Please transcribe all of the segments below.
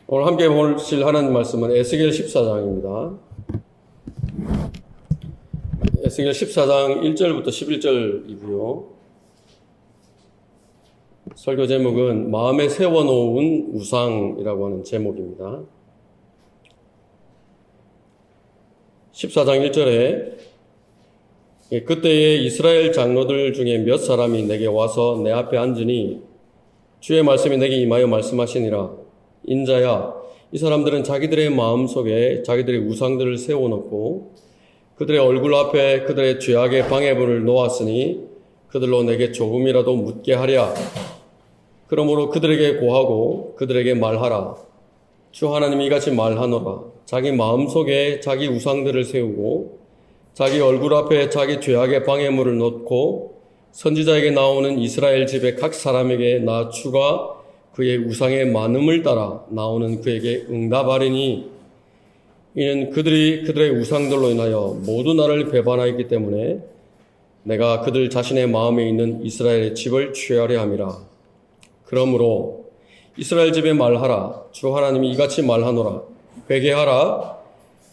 오늘 함께 보실 하나님 말씀은 에스겔 14장입니다. 에스겔 14장 1절부터 11절이고요. 설교 제목은 마음에 세워놓은 우상이라고 하는 제목입니다. 14장 1절에 그때에 이스라엘 장로들 중에 몇 사람이 내게 와서 내 앞에 앉으니 주의 말씀이 내게 임하여 말씀하시니라. 인자야, 이 사람들은 자기들의 마음속에 자기들의 우상들을 세워놓고 그들의 얼굴 앞에 그들의 죄악의 방해물을 놓았으니 그들로 내게 조금이라도 묻게 하랴. 그러므로 그들에게 고하고 그들에게 말하라. 주 하나님이 이같이 말하노라. 자기 마음속에 자기 우상들을 세우고 자기 얼굴 앞에 자기 죄악의 방해물을 놓고 선지자에게 나오는 이스라엘 집의 각 사람에게 나 주가 그의 우상의 많음을 따라 나오는 그에게 응답하리니 이는 그들이 그들의 우상들로 인하여 모두 나를 배반하였기 때문에 내가 그들 자신의 마음에 있는 이스라엘의 집을 취하려 함이라. 그러므로 이스라엘 집에 말하라. 주 하나님이 이같이 말하노라. 회개하라.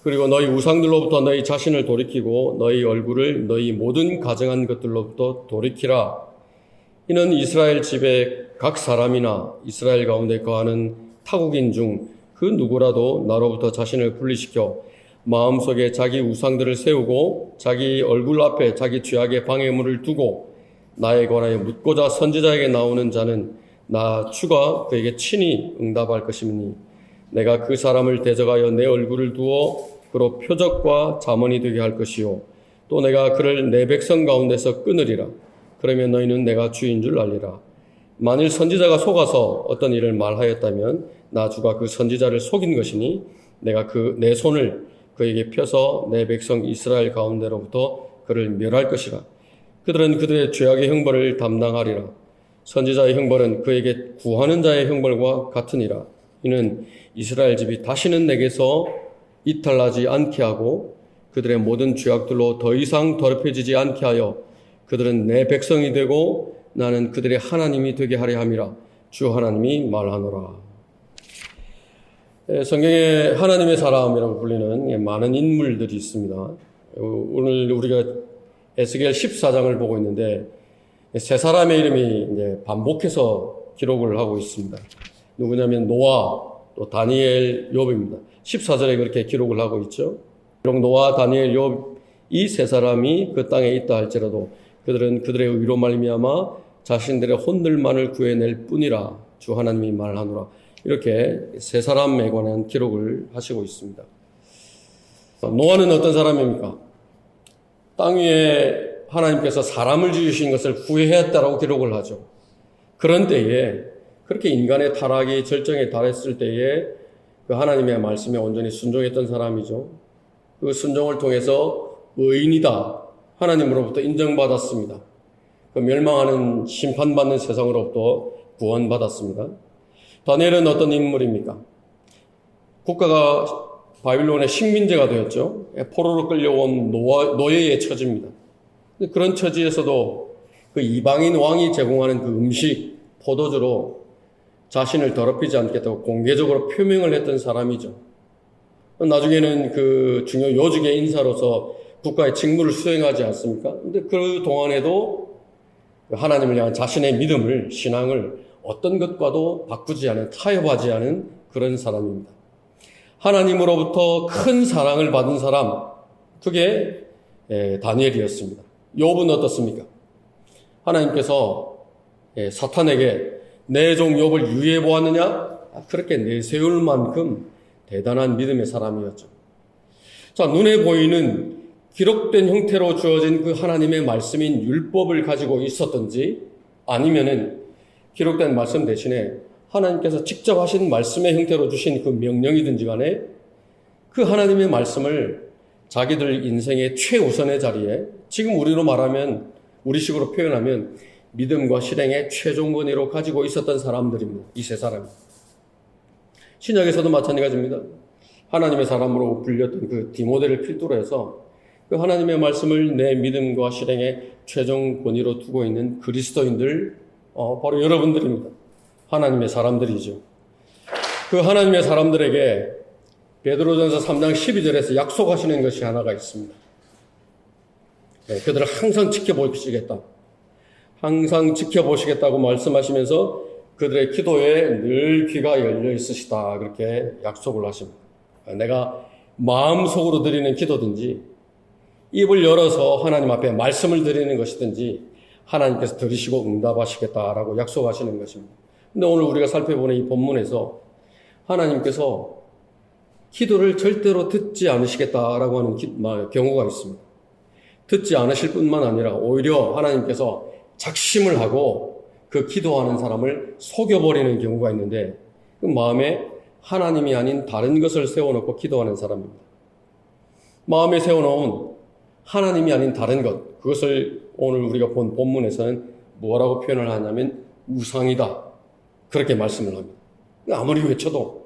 그리고 너희 우상들로부터 너희 자신을 돌이키고 너희 얼굴을 너희 모든 가증한 것들로부터 돌이키라. 이는 이스라엘 집의 각 사람이나 이스라엘 가운데 거하는 타국인 중 그 누구라도 나로부터 자신을 분리시켜 마음속에 자기 우상들을 세우고 자기 얼굴 앞에 자기 죄악의 방해물을 두고 나에 관하여 묻고자 선지자에게 나오는 자는 나 주가 그에게 친히 응답할 것이니 내가 그 사람을 대적하여 내 얼굴을 두어 그로 표적과 잠언이 되게 할 것이요 또 내가 그를 내 백성 가운데서 끊으리라. 그러면 너희는 내가 주인 줄 알리라. 만일 선지자가 속아서 어떤 일을 말하였다면 나 주가 그 선지자를 속인 것이니 내가 내 손을 그에게 펴서 내 백성 이스라엘 가운데로부터 그를 멸할 것이라. 그들은 그들의 죄악의 형벌을 담당하리라. 선지자의 형벌은 그에게 구하는 자의 형벌과 같으니라. 이는 이스라엘 집이 다시는 내게서 이탈하지 않게 하고 그들의 모든 죄악들로 더 이상 더럽혀지지 않게 하여 그들은 내 백성이 되고 나는 그들의 하나님이 되게 하려 함이라. 주 하나님이 말하노라. 성경에 하나님의 사람이라고 불리는 많은 인물들이 있습니다. 오늘 우리가 에스겔 14장을 보고 있는데 세 사람의 이름이 이제 반복해서 기록을 하고 있습니다. 누구냐면 노아, 또 다니엘, 욥입니다. 14절에 그렇게 기록을 하고 있죠. 비록 노아, 다니엘, 욥 이 세 사람이 그 땅에 있다 할지라도 그들은 그들의 의로 말미암아 자신들의 혼들만을 구해낼 뿐이라. 주 하나님이 말하노라. 이렇게 세 사람에 관한 기록을 하시고 있습니다. 노아는 어떤 사람입니까? 땅 위에 하나님께서 사람을 지으신 것을 후회했다라고 기록을 하죠. 그런 때에 그렇게 인간의 타락이 절정에 달했을 때에 그 하나님의 말씀에 온전히 순종했던 사람이죠. 그 순종을 통해서 의인이다. 하나님으로부터 인정받았습니다. 그 멸망하는 심판받는 세상으로부터 구원받았습니다. 다니엘은 어떤 인물입니까? 국가가 바빌론의 식민지가 되었죠. 포로로 끌려온 노예의 처지입니다. 그런 처지에서도 그 이방인 왕이 제공하는 그 음식, 포도주로 자신을 더럽히지 않겠다고 공개적으로 표명을 했던 사람이죠. 나중에는 그 중요 요직의 인사로서 국가의 직무를 수행하지 않습니까? 근데 그 동안에도 하나님을 향한 자신의 믿음을, 신앙을 어떤 것과도 바꾸지 않은, 타협하지 않은 그런 사람입니다. 하나님으로부터 큰 사랑을 받은 사람, 그게 다니엘이었습니다. 욥은 어떻습니까? 하나님께서 사탄에게 내 종 욥을 유해해 보았느냐? 그렇게 내세울 만큼 대단한 믿음의 사람이었죠. 자, 눈에 보이는 기록된 형태로 주어진 그 하나님의 말씀인 율법을 가지고 있었던지 아니면은 기록된 말씀 대신에 하나님께서 직접 하신 말씀의 형태로 주신 그 명령이든지 간에 그 하나님의 말씀을 자기들 인생의 최우선의 자리에 지금 우리로 말하면 우리식으로 표현하면 믿음과 실행의 최종 권위로 가지고 있었던 사람들입니다. 이 세 사람이. 신약에서도 마찬가지입니다. 하나님의 사람으로 불렸던 그 디모데를 필두로 해서 그 하나님의 말씀을 내 믿음과 실행의 최종 권위로 두고 있는 그리스도인들 바로 여러분들입니다. 하나님의 사람들이죠. 그 하나님의 사람들에게 베드로전서 3장 12절에서 약속하시는 것이 하나가 있습니다. 그들을 항상 지켜보시겠다. 항상 지켜보시겠다고 말씀하시면서 그들의 기도에 늘 귀가 열려 있으시다. 그렇게 약속을 하십니다. 내가 마음속으로 드리는 기도든지 입을 열어서 하나님 앞에 말씀을 드리는 것이든지 하나님께서 들으시고 응답하시겠다라고 약속하시는 것입니다. 근데 오늘 우리가 살펴보는 이 본문에서 하나님께서 기도를 절대로 듣지 않으시겠다라고 하는 경우가 있습니다. 듣지 않으실 뿐만 아니라 오히려 하나님께서 작심을 하고 그 기도하는 사람을 속여버리는 경우가 있는데 그 마음에 하나님이 아닌 다른 것을 세워놓고 기도하는 사람입니다. 마음에 세워놓은 하나님이 아닌 다른 것, 그것을 오늘 우리가 본 본문에서는 뭐라고 표현을 하냐면 우상이다. 그렇게 말씀을 합니다. 아무리 외쳐도,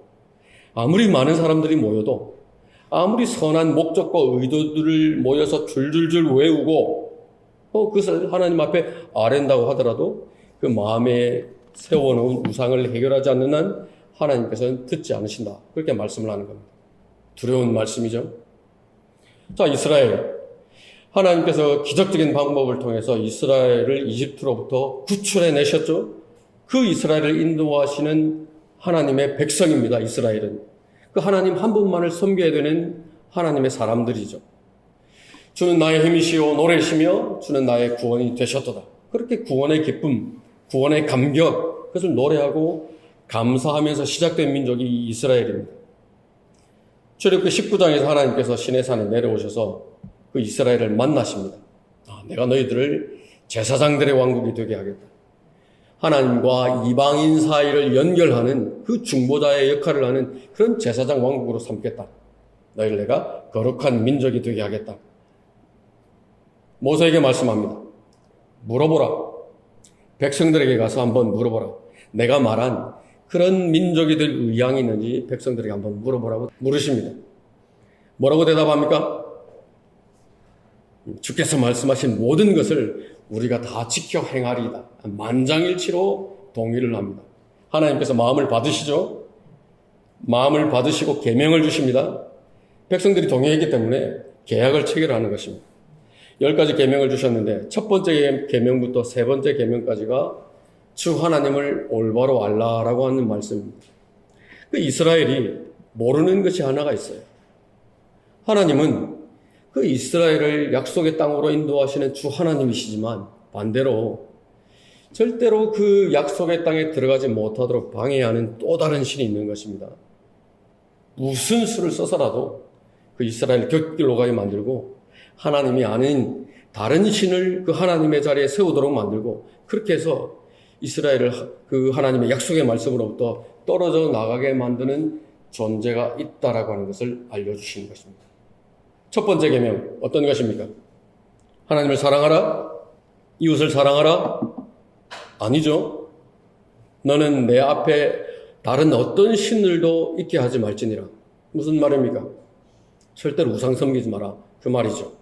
아무리 많은 사람들이 모여도, 아무리 선한 목적과 의도들을 모여서 줄줄줄 외우고 그것을 하나님 앞에 아랜다고 하더라도 그 마음에 세워놓은 우상을 해결하지 않는 한 하나님께서는 듣지 않으신다. 그렇게 말씀을 하는 겁니다. 두려운 말씀이죠. 자, 이스라엘. 하나님께서 기적적인 방법을 통해서 이스라엘을 이집트로부터 구출해 내셨죠. 그 이스라엘을 인도하시는 하나님의 백성입니다. 이스라엘은. 그 하나님 한 분만을 섬겨야 되는 하나님의 사람들이죠. 주는 나의 힘이시오 노래시며 주는 나의 구원이 되셨도다. 그렇게 구원의 기쁨, 구원의 감격, 그것을 노래하고 감사하면서 시작된 민족이 이스라엘입니다. 출애굽기 19장에서 하나님께서 시내산에 내려오셔서 그 이스라엘을 만나십니다. 내가 너희들을 제사장들의 왕국이 되게 하겠다. 하나님과 이방인 사이를 연결하는 그 중보자의 역할을 하는 그런 제사장 왕국으로 삼겠다. 너희를 내가 거룩한 민족이 되게 하겠다. 모세에게 말씀합니다. 물어보라. 백성들에게 가서 한번 물어보라. 내가 말한 그런 민족이 될 의향이 있는지 백성들에게 한번 물어보라고 물으십니다. 뭐라고 대답합니까? 주께서 말씀하신 모든 것을 우리가 다 지켜 행하리이다. 만장일치로 동의를 합니다. 하나님께서 마음을 받으시죠. 마음을 받으시고 계명을 주십니다. 백성들이 동의했기 때문에 계약을 체결하는 것입니다. 10가지 계명을 주셨는데 첫 번째 계명부터 세 번째 계명까지가 주 하나님을 올바로 알라라고 하는 말씀입니다. 그 이스라엘이 모르는 것이 하나가 있어요. 하나님은 그 이스라엘을 약속의 땅으로 인도하시는 주 하나님이시지만 반대로 절대로 그 약속의 땅에 들어가지 못하도록 방해하는 또 다른 신이 있는 것입니다. 무슨 수를 써서라도 그 이스라엘을 곁길로 가게 만들고 하나님이 아닌 다른 신을 그 하나님의 자리에 세우도록 만들고 그렇게 해서 이스라엘을 그 하나님의 약속의 말씀으로부터 떨어져 나가게 만드는 존재가 있다라고 하는 것을 알려주시는 것입니다. 첫 번째 계명 어떤 것입니까? 하나님을 사랑하라? 이웃을 사랑하라? 아니죠. 너는 내 앞에 다른 어떤 신들도 있게 하지 말지니라. 무슨 말입니까? 절대로 우상 섬기지 마라. 그 말이죠.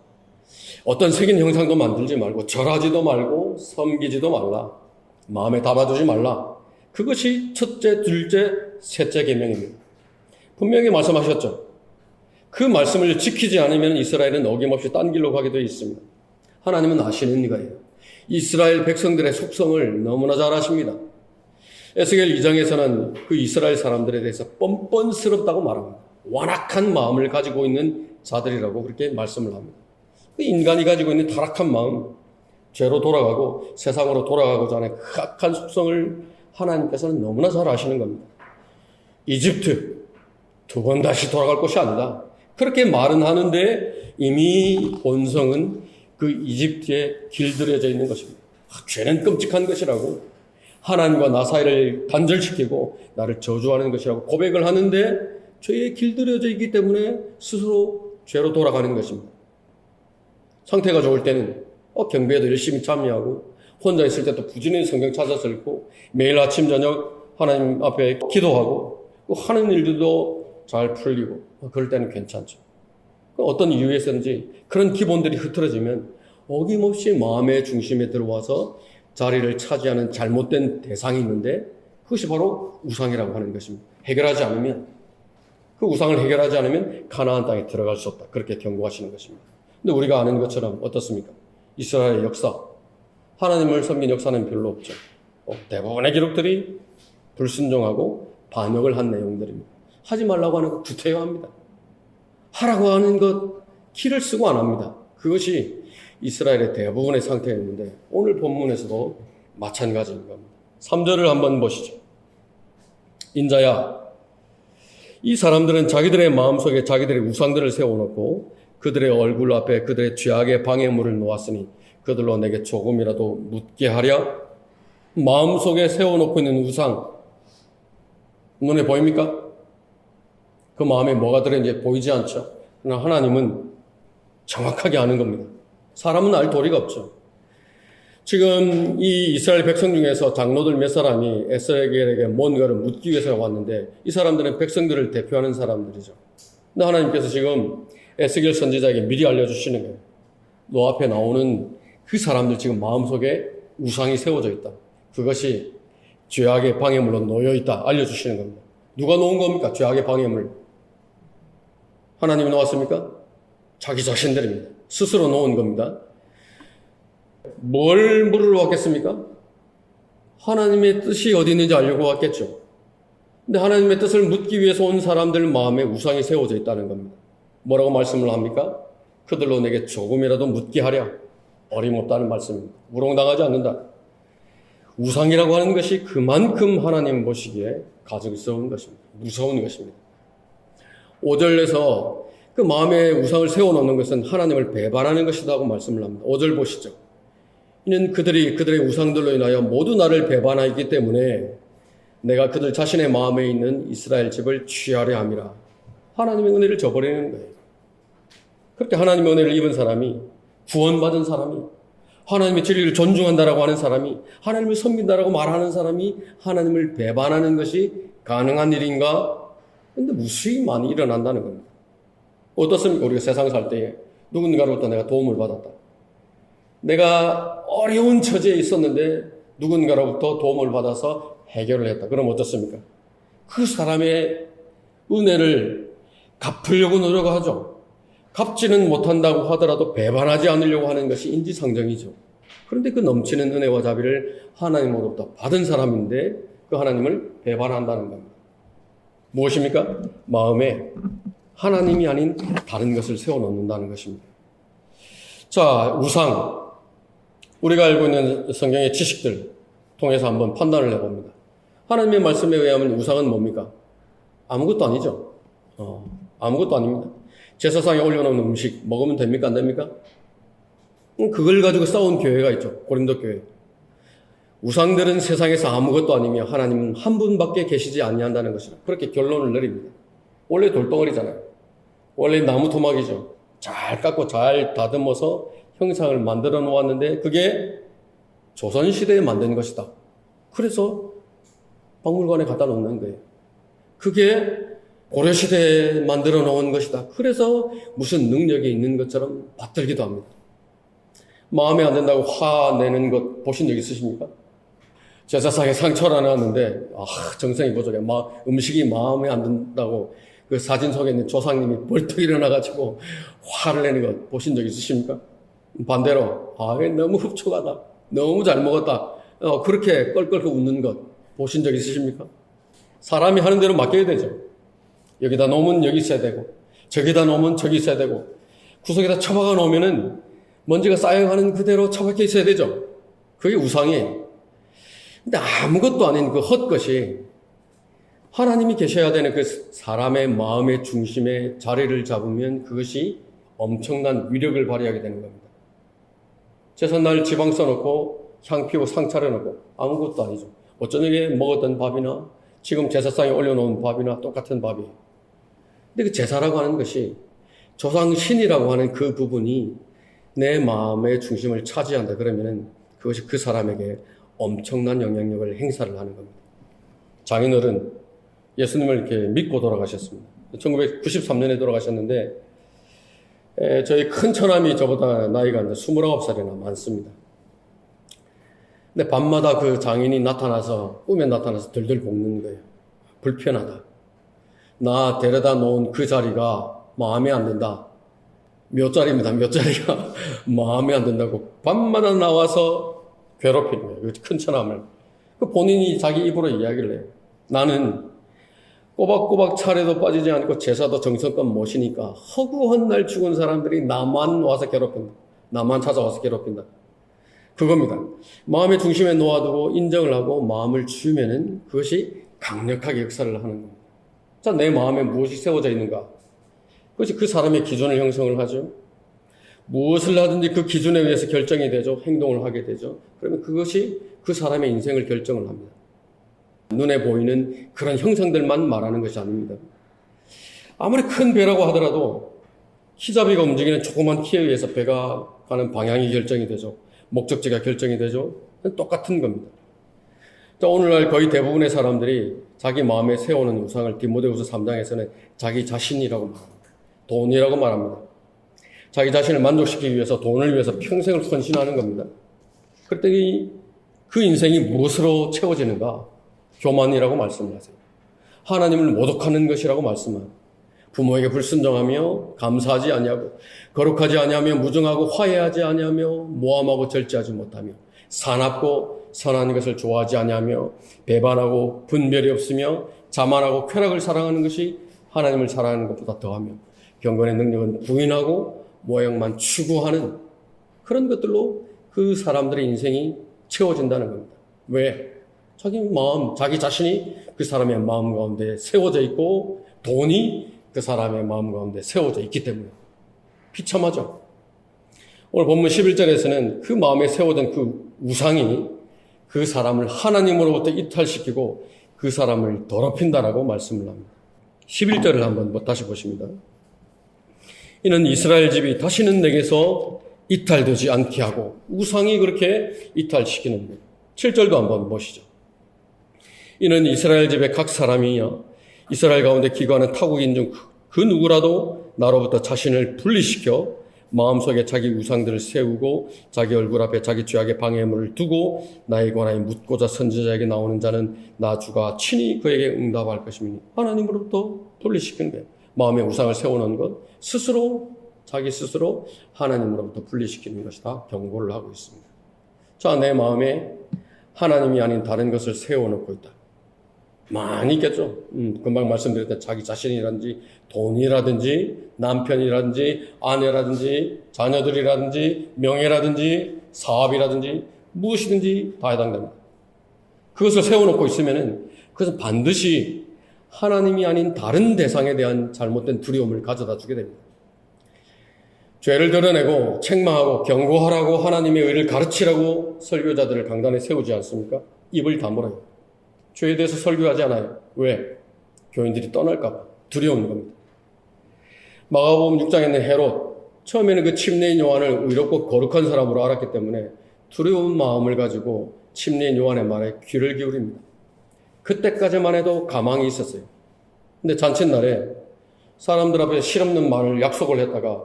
어떤 색인 형상도 만들지 말고 절하지도 말고 섬기지도 말라. 마음에 담아두지 말라. 그것이 첫째, 둘째, 셋째 계명입니다. 분명히 말씀하셨죠. 그 말씀을 지키지 않으면 이스라엘은 어김없이 딴 길로 가게 되어 있습니다. 하나님은 아시는 거예요. 이스라엘 백성들의 속성을 너무나 잘 아십니다. 에스겔 2장에서는 그 이스라엘 사람들에 대해서 뻔뻔스럽다고 말합니다. 완악한 마음을 가지고 있는 자들이라고 그렇게 말씀을 합니다. 그 인간이 가지고 있는 타락한 마음, 죄로 돌아가고 세상으로 돌아가고자 하는 그 악한 속성을 하나님께서는 너무나 잘 아시는 겁니다. 이집트 두 번 다시 돌아갈 곳이 아니다. 그렇게 말은 하는데 이미 본성은 그 이집트에 길들여져 있는 것입니다. 죄는 끔찍한 것이라고 하나님과 나 사이를 단절시키고 나를 저주하는 것이라고 고백을 하는데 죄에 길들여져 있기 때문에 스스로 죄로 돌아가는 것입니다. 상태가 좋을 때는 경배에도 열심히 참여하고 혼자 있을 때 또 부지런히 성경 찾아서 읽고 매일 아침 저녁 하나님 앞에 기도하고 하는 일들도 잘 풀리고 그럴 때는 괜찮죠. 어떤 이유에서인지 그런 기본들이 흐트러지면 어김없이 마음의 중심에 들어와서 자리를 차지하는 잘못된 대상이 있는데 그 그것이 바로 우상이라고 하는 것입니다. 해결하지 않으면, 그 우상을 해결하지 않으면 가나안 땅에 들어갈 수 없다. 그렇게 경고하시는 것입니다. 근데 우리가 아는 것처럼 어떻습니까? 이스라엘의 역사, 하나님을 섬긴 역사는 별로 없죠. 대부분의 기록들이 불순종하고 반역을 한 내용들입니다. 하지 말라고 하는 것 구태여합니다. 하라고 하는 것 키를 쓰고 안 합니다. 그것이 이스라엘의 대부분의 상태였는데 오늘 본문에서도 마찬가지인 겁니다. 3절을 한번 보시죠. 인자야, 이 사람들은 자기들의 마음속에 자기들의 우상들을 세워놓고 그들의 얼굴 앞에 그들의 죄악의 방해물을 놓았으니 그들로 내게 조금이라도 묻게 하랴. 마음속에 세워놓고 있는 우상 눈에 보입니까? 그 마음에 뭐가 들어있는지 보이지 않죠. 그러나 하나님은 정확하게 아는 겁니다. 사람은 알 도리가 없죠. 지금 이 이스라엘 백성 중에서 장로들 몇 사람이 에스겔에게 뭔가를 묻기 위해서 왔는데 이 사람들은 백성들을 대표하는 사람들이죠. 근데 하나님께서 지금 에스겔 선지자에게 미리 알려주시는 거예요. 너 앞에 나오는 그 사람들 지금 마음속에 우상이 세워져 있다. 그것이 죄악의 방해물로 놓여 있다. 알려주시는 겁니다. 누가 놓은 겁니까? 죄악의 방해물. 하나님이 놓았습니까? 자기 자신들입니다. 스스로 놓은 겁니다. 뭘 물으러 왔겠습니까? 하나님의 뜻이 어디 있는지 알려고 왔겠죠. 근데 하나님의 뜻을 묻기 위해서 온 사람들 마음에 우상이 세워져 있다는 겁니다. 뭐라고 말씀을 합니까? 그들로 내게 조금이라도 묻게 하랴. 어림없다는 말씀입니다. 우롱당하지 않는다. 우상이라고 하는 것이 그만큼 하나님 보시기에 가증스러운 것입니다. 무서운 것입니다. 5절에서 그 마음에 우상을 세워놓는 것은 하나님을 배반하는 것이다 고 말씀을 합니다. 5절 보시죠. 이는 그들의 우상들로 인하여 모두 나를 배반하였기 때문에 내가 그들 자신의 마음에 있는 이스라엘 집을 취하려 함이라. 하나님의 은혜를 저버리는 거예요. 그렇게 하나님의 은혜를 입은 사람이, 구원받은 사람이, 하나님의 진리를 존중한다라고 하는 사람이, 하나님을 섬긴다라고 말하는 사람이 하나님을 배반하는 것이 가능한 일인가? 근데 무수히 많이 일어난다는 겁니다. 어떻습니까? 우리가 세상 살 때에 누군가로부터 내가 도움을 받았다. 내가 어려운 처지에 있었는데 누군가로부터 도움을 받아서 해결을 했다. 그럼 어떻습니까? 그 사람의 은혜를 갚으려고 노력하죠. 갚지는 못한다고 하더라도 배반하지 않으려고 하는 것이 인지상정이죠. 그런데 그 넘치는 은혜와 자비를 하나님으로부터 받은 사람인데 그 하나님을 배반한다는 겁니다. 무엇입니까? 마음에 하나님이 아닌 다른 것을 세워놓는다는 것입니다. 자, 우상. 우리가 알고 있는 성경의 지식들 통해서 한번 판단을 해봅니다. 하나님의 말씀에 의하면 우상은 뭡니까? 아무것도 아니죠. 아무것도 아닙니다. 제사상에 올려놓은 음식 먹으면 됩니까? 안 됩니까? 그걸 가지고 싸운 교회가 있죠. 고린도 교회. 우상들은 세상에서 아무것도 아니며 하나님은 한 분밖에 계시지 아니한다는 것이라. 그렇게 결론을 내립니다. 원래 돌덩어리잖아요. 원래 나무 토막이죠. 잘 깎고 잘 다듬어서 형상을 만들어 놓았는데 그게 조선시대에 만든 것이다. 그래서 박물관에 갖다 놓는 거예요. 그게 고려시대에 만들어 놓은 것이다. 그래서 무슨 능력이 있는 것처럼 받들기도 합니다. 마음에 안 든다고 화내는 것 보신 적 있으십니까? 제사상에 상처를 하나 놨는데 정성이 부족해. 음식이 마음에 안 든다고 그 사진 속에 있는 조상님이 벌떡 일어나가지고 화를 내는 것 보신 적 있으십니까? 반대로 너무 흡족하다. 너무 잘 먹었다. 그렇게 껄껄 웃는 것 보신 적 있으십니까? 사람이 하는 대로 맡겨야 되죠. 여기다 놓으면 여기 있어야 되고 저기다 놓으면 저기 있어야 되고 구석에다 처박아 놓으면은 먼지가 쌓여가는 그대로 처박혀 있어야 되죠. 그게 우상이에요. 근데 아무것도 아닌 그 헛것이 하나님이 계셔야 되는 그 사람의 마음의 중심에 자리를 잡으면 그것이 엄청난 위력을 발휘하게 되는 겁니다. 제삿날 지방 써놓고 향 피우고 상 차려놓고 아무것도 아니죠. 어쩌녁에 먹었던 밥이나 지금 제사상에 올려놓은 밥이나 똑같은 밥이에요. 근데 그 제사라고 하는 것이 조상신이라고 하는 그 부분이 내 마음의 중심을 차지한다 그러면은 그것이 그 사람에게 엄청난 영향력을 행사를 하는 겁니다. 장인어른 예수님을 이렇게 믿고 돌아가셨습니다. 1993년에 돌아가셨는데 저희 큰 처남이 저보다 나이가 29살이나 많습니다. 근데 밤마다 그 장인이 나타나서, 꿈에 나타나서 들들 볶는 거예요. 불편하다. 나 데려다 놓은 그 자리가 마음에 안 든다. 몇 자리입니다. 몇 자리가 마음에 안 든다고 밤마다 나와서 괴롭히는 거예요. 그 큰 처남을. 그 본인이 자기 입으로 이야기를 해요. 나는 꼬박꼬박 차례도 빠지지 않고 제사도 정성껏 모시니까 허구한 날 죽은 사람들이 나만 와서 괴롭힌다. 나만 찾아와서 괴롭힌다. 그겁니다. 마음의 중심에 놓아두고 인정을 하고 마음을 주면은 그것이 강력하게 역사를 하는 겁니다. 자, 내 마음에 무엇이 세워져 있는가? 그것이 그 사람의 기준을 형성을 하죠. 무엇을 하든지 그 기준에 의해서 결정이 되죠. 행동을 하게 되죠. 그러면 그것이 그 사람의 인생을 결정을 합니다. 눈에 보이는 그런 형상들만 말하는 것이 아닙니다. 아무리 큰 배라고 하더라도 키잡이가 움직이는 조그만 키에 의해서 배가 가는 방향이 결정이 되죠. 목적지가 결정이 되죠. 똑같은 겁니다. 자, 오늘날 거의 대부분의 사람들이 자기 마음에 세우는 우상을 디모데후서 3장에서는 자기 자신이라고 말합니다. 돈이라고 말합니다. 자기 자신을 만족시키기 위해서 돈을 위해서 평생을 헌신하는 겁니다. 그랬더니 그 인생이 무엇으로 채워지는가? 교만이라고 말씀을 하세요. 하나님을 모독하는 것이라고 말씀합니다. 부모에게 불순종하며 감사하지 아니하고 거룩하지 아니하며 무정하고 화해하지 아니하며 모함하고 절제하지 못하며 사납고 선한 것을 좋아하지 아니하며 배반하고 분별이 없으며 자만하고 쾌락을 사랑하는 것이 하나님을 사랑하는 것보다 더하며 경건의 능력은 부인하고 모양만 추구하는 그런 것들로 그 사람들의 인생이 채워진다는 겁니다. 왜? 자기 마음, 자기 자신이 그 사람의 마음 가운데 세워져 있고 돈이 그 사람의 마음 가운데 세워져 있기 때문에 비참하죠. 오늘 본문 11절에서는 그 마음에 세워진 그 우상이 그 사람을 하나님으로부터 이탈시키고 그 사람을 더럽힌다라고 말씀을 합니다. 11절을 한번 다시 보십니다. 이는 이스라엘 집이 다시는 내게서 이탈되지 않게 하고 우상이 그렇게 이탈시키는 거예요. 7절도 한번 보시죠. 이는 이스라엘 집의 각 사람이여 이스라엘 가운데 기거하는 타국인 중 그 누구라도 나로부터 자신을 분리시켜 마음속에 자기 우상들을 세우고 자기 얼굴 앞에 자기 죄악의 방해물을 두고 나에 관하여 묻고자 선지자에게 나오는 자는 나 주가 친히 그에게 응답할 것이니 하나님으로부터 분리시키는 거예요. 마음에 우상을 세우는 것 스스로 자기 스스로 하나님으로부터 분리시키는 것이다 경고를 하고 있습니다. 자, 내 마음에 하나님이 아닌 다른 것을 세워놓고 있다. 많이 있겠죠. 금방 말씀드렸던 자기 자신이라든지 돈이라든지 남편이라든지 아내라든지 자녀들이라든지 명예라든지 사업이라든지 무엇이든지 다 해당됩니다. 그것을 세워놓고 있으면은 그것은 반드시 하나님이 아닌 다른 대상에 대한 잘못된 두려움을 가져다 주게 됩니다. 죄를 드러내고 책망하고 경고하라고 하나님의 의를 가르치라고 설교자들을 강단에 세우지 않습니까? 입을 다물어요. 죄에 대해서 설교하지 않아요. 왜? 교인들이 떠날까 봐 두려운 겁니다. 마가복음 6장에 있는 헤롯, 처음에는 그 침례인 요한을 의롭고 거룩한 사람으로 알았기 때문에 두려운 마음을 가지고 침례인 요한의 말에 귀를 기울입니다. 그때까지만 해도 가망이 있었어요. 근데 잔칫날에 사람들 앞에 실없는 말을 약속을 했다가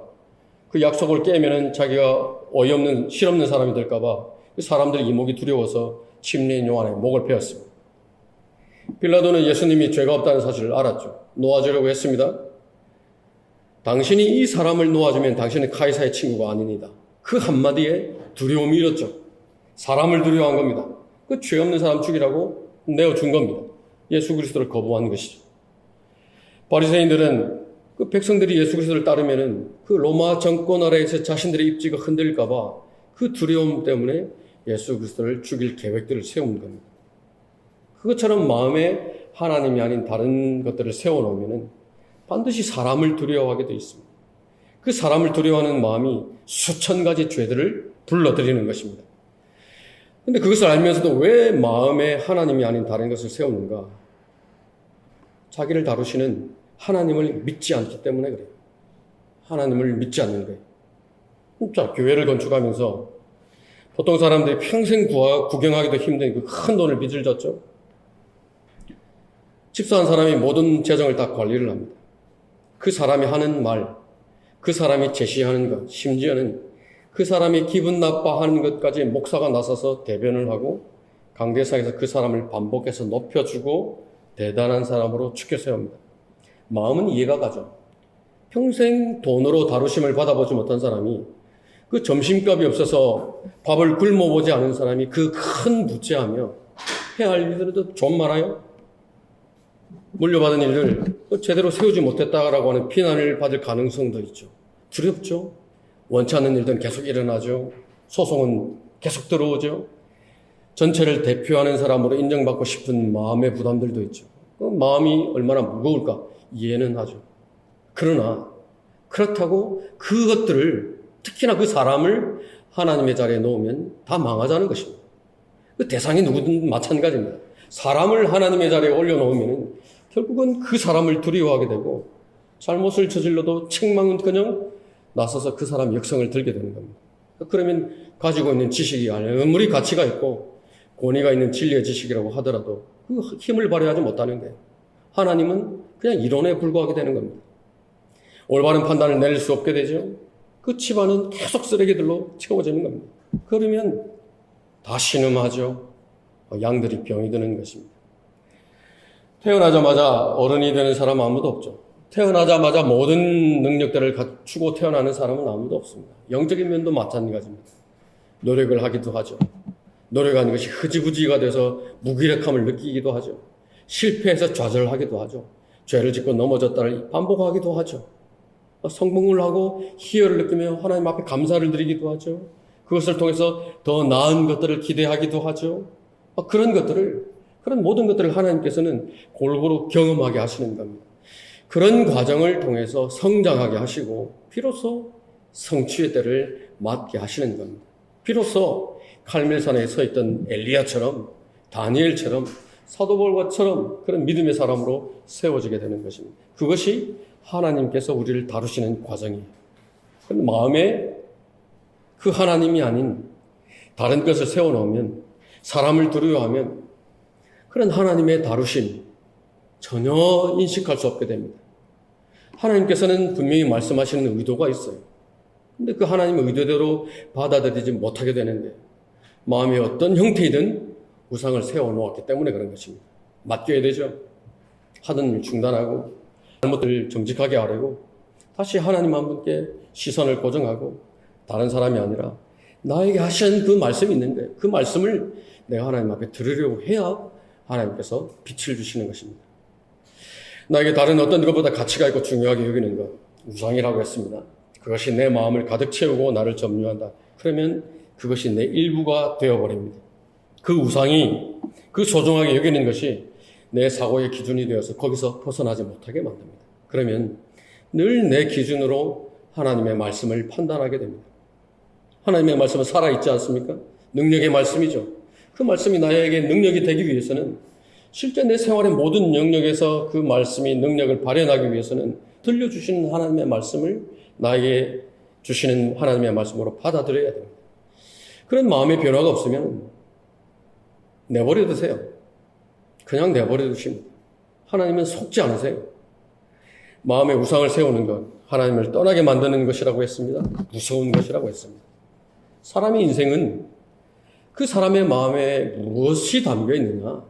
그 약속을 깨면은 자기가 어이없는 실없는 사람이 될까 봐 사람들 이목이 두려워서 침례인 요한의 목을 베었습니다. 빌라도는 예수님이 죄가 없다는 사실을 알았죠. 놓아주려고 했습니다. 당신이 이 사람을 놓아주면 당신은 카이사의 친구가 아닙니다. 그 한마디에 두려움이 일었죠. 사람을 두려워한 겁니다. 그 죄 없는 사람 죽이라고 내어준 겁니다. 예수 그리스도를 거부한 것이죠. 바리새인들은 그 백성들이 예수 그리스도를 따르면은 그 로마 정권 아래에서 자신들의 입지가 흔들릴까 봐 그 두려움 때문에 예수 그리스도를 죽일 계획들을 세운 겁니다. 그것처럼 마음에 하나님이 아닌 다른 것들을 세워놓으면 반드시 사람을 두려워하게 되어 있습니다. 그 사람을 두려워하는 마음이 수천 가지 죄들을 불러들이는 것입니다. 그런데 그것을 알면서도 왜 마음에 하나님이 아닌 다른 것을 세우는가? 자기를 다루시는 하나님을 믿지 않기 때문에 그래요. 하나님을 믿지 않는 거예요. 자, 교회를 건축하면서 보통 사람들이 평생 구경하기도 힘든 그 큰 돈을 빚을 졌죠. 집사한 사람이 모든 재정을 다 관리를 합니다. 그 사람이 하는 말, 그 사람이 제시하는 것, 심지어는 그 사람이 기분 나빠하는 것까지 목사가 나서서 대변을 하고 강대상에서 그 사람을 반복해서 높여주고 대단한 사람으로 추켜 세웁니다. 마음은 이해가 가죠. 평생 돈으로 다루심을 받아보지 못한 사람이, 그 점심값이 없어서 밥을 굶어보지 않은 사람이 그 큰 부채하며 해야 할 일들도 좀 많아요. 물려받은 일을 제대로 세우지 못했다라고 하는 비난을 받을 가능성도 있죠. 두렵죠. 원치 않는 일들은 계속 일어나죠. 소송은 계속 들어오죠. 전체를 대표하는 사람으로 인정받고 싶은 마음의 부담들도 있죠. 그 마음이 얼마나 무거울까 이해는 하죠. 그러나 그렇다고 그것들을, 특히나 그 사람을 하나님의 자리에 놓으면 다 망하자는 것입니다. 그 대상이 누구든 마찬가지입니다. 사람을 하나님의 자리에 올려놓으면 결국은 그 사람을 두려워하게 되고 잘못을 저질러도 책망은커녕 나서서 그 사람 역성을 들게 되는 겁니다. 그러면 가지고 있는 지식이 아무리 가치가 있고 권위가 있는 진리의 지식이라고 하더라도 그 힘을 발휘하지 못하는 게, 하나님은 그냥 이론에 불과하게 되는 겁니다. 올바른 판단을 내릴 수 없게 되죠. 그 집안은 계속 쓰레기들로 채워지는 겁니다. 그러면 다 신음하죠. 양들이 병이 드는 것입니다. 태어나자마자 어른이 되는 사람 아무도 없죠. 태어나자마자 모든 능력들을 갖추고 태어나는 사람은 아무도 없습니다. 영적인 면도 마찬가지입니다. 노력을 하기도 하죠. 노력하는 것이 흐지부지가 돼서 무기력함을 느끼기도 하죠. 실패해서 좌절하기도 하죠. 죄를 짓고 넘어졌다를 반복하기도 하죠. 성공을 하고 희열을 느끼며 하나님 앞에 감사를 드리기도 하죠. 그것을 통해서 더 나은 것들을 기대하기도 하죠. 그런 모든 것들을 하나님께서는 골고루 경험하게 하시는 겁니다. 그런 과정을 통해서 성장하게 하시고 비로소 성취의 때를 맞게 하시는 겁니다. 비로소 칼멜산에 서 있던 엘리야처럼, 다니엘처럼, 사도 바울처럼 그런 믿음의 사람으로 세워지게 되는 것입니다. 그것이 하나님께서 우리를 다루시는 과정이에요. 마음에 그 하나님이 아닌 다른 것을 세워놓으면, 사람을 두려워하면 그런 하나님의 다루심 전혀 인식할 수 없게 됩니다. 하나님께서는 분명히 말씀하시는 의도가 있어요. 근데 그 하나님의 의도대로 받아들이지 못하게 되는데, 마음의 어떤 형태이든 우상을 세워놓았기 때문에 그런 것입니다. 맡겨야 되죠. 하던 일 중단하고 잘못을 정직하게 하려고 다시 하나님 한 분께 시선을 고정하고, 다른 사람이 아니라 나에게 하신 그 말씀이 있는데 그 말씀을 내가 하나님 앞에 들으려고 해야 하나님께서 빛을 주시는 것입니다. 나에게 다른 어떤 것보다 가치가 있고 중요하게 여기는 것, 우상이라고 했습니다. 그것이 내 마음을 가득 채우고 나를 점유한다. 그러면 그것이 내 일부가 되어버립니다. 그 우상이, 그 소중하게 여기는 것이 내 사고의 기준이 되어서 거기서 벗어나지 못하게 만듭니다. 그러면 늘 내 기준으로 하나님의 말씀을 판단하게 됩니다. 하나님의 말씀은 살아있지 않습니까? 능력의 말씀이죠. 그 말씀이 나에게 능력이 되기 위해서는, 실제 내 생활의 모든 영역에서 그 말씀이 능력을 발현하기 위해서는 들려주시는 하나님의 말씀을 나에게 주시는 하나님의 말씀으로 받아들여야 됩니다. 그런 마음의 변화가 없으면 내버려 두세요. 그냥 내버려 두십니다. 하나님은 속지 않으세요. 마음의 우상을 세우는 것, 하나님을 떠나게 만드는 것이라고 했습니다. 무서운 것이라고 했습니다. 사람의 인생은 그 사람의 마음에 무엇이 담겨 있느냐,